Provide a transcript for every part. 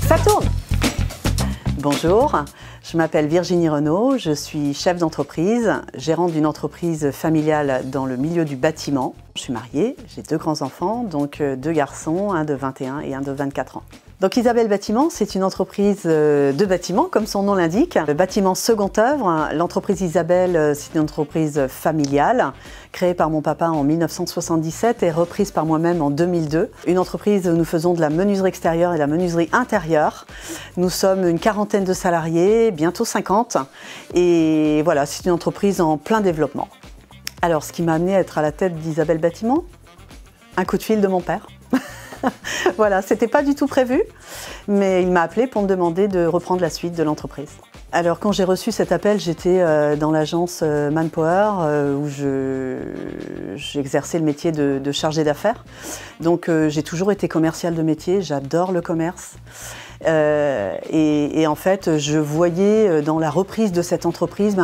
Ça tourne! Bonjour, je m'appelle Virginie Renaud, je suis chef d'entreprise, gérante d'une entreprise familiale dans le milieu du bâtiment. Je suis mariée, j'ai 2 grands-enfants, donc 2 garçons, un de 21 et un de 24 ans. Donc Isabelle Bâtiment, c'est une entreprise de bâtiment, comme son nom l'indique. Le bâtiment second œuvre, l'entreprise Isabelle, c'est une entreprise familiale, créée par mon papa en 1977 et reprise par moi-même en 2002. Une entreprise où nous faisons de la menuiserie extérieure et de la menuiserie intérieure. Nous sommes une quarantaine de salariés, bientôt 50. Et voilà, c'est une entreprise en plein développement. Alors, ce qui m'a amené à être à la tête d'Isabelle Bâtiment, un coup de fil de mon père. Voilà, c'était pas du tout prévu, mais il m'a appelé pour me demander de reprendre la suite de l'entreprise. Alors quand j'ai reçu cet appel, j'étais dans l'agence Manpower où j'exerçais le métier de chargé d'affaires. Donc j'ai toujours été commerciale de métier, j'adore le commerce. Et en fait, je voyais dans la reprise de cette entreprise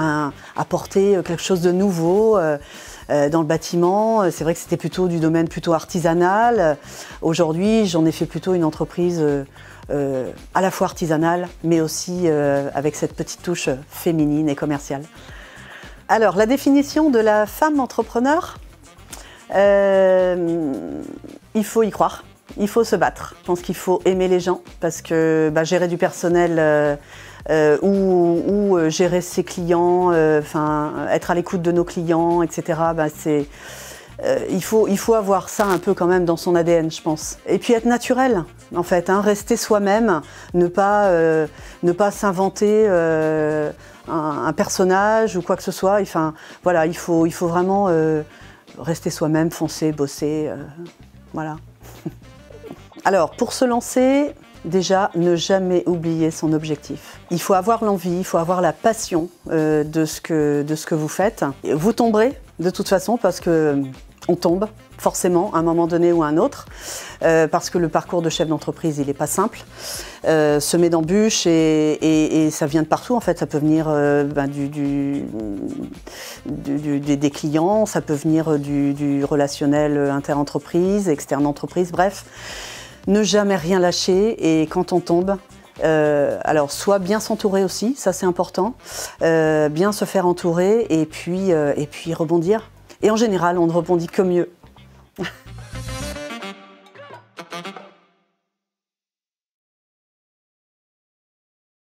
apporter quelque chose de nouveau. Dans le bâtiment, c'est vrai que c'était plutôt du domaine plutôt artisanal. Aujourd'hui, j'en ai fait plutôt une entreprise à la fois artisanale, mais aussi avec cette petite touche féminine et commerciale. Alors, la définition de la femme entrepreneur, il faut y croire. Il faut se battre. Je pense qu'il faut aimer les gens parce que gérer du personnel ou gérer ses clients, être à l'écoute de nos clients, etc. Il faut avoir ça un peu quand même dans son ADN, je pense. Et puis être naturel, en fait, rester soi-même, ne pas s'inventer un personnage ou quoi que ce soit. Enfin, voilà, il faut vraiment rester soi-même, foncer, bosser, voilà. Alors, pour se lancer, déjà, ne jamais oublier son objectif. Il faut avoir l'envie, il faut avoir la passion de ce que vous faites. Vous tomberez de toute façon parce qu'on tombe forcément à un moment donné ou à un autre parce que le parcours de chef d'entreprise, il n'est pas simple. Semer d'embûches et ça vient de partout en fait. Ça peut venir des clients, ça peut venir du relationnel inter-entreprise, externe entreprise, bref. Ne jamais rien lâcher et quand on tombe, alors soit bien s'entourer aussi, ça c'est important, bien se faire entourer et puis rebondir. Et en général, on ne rebondit que mieux.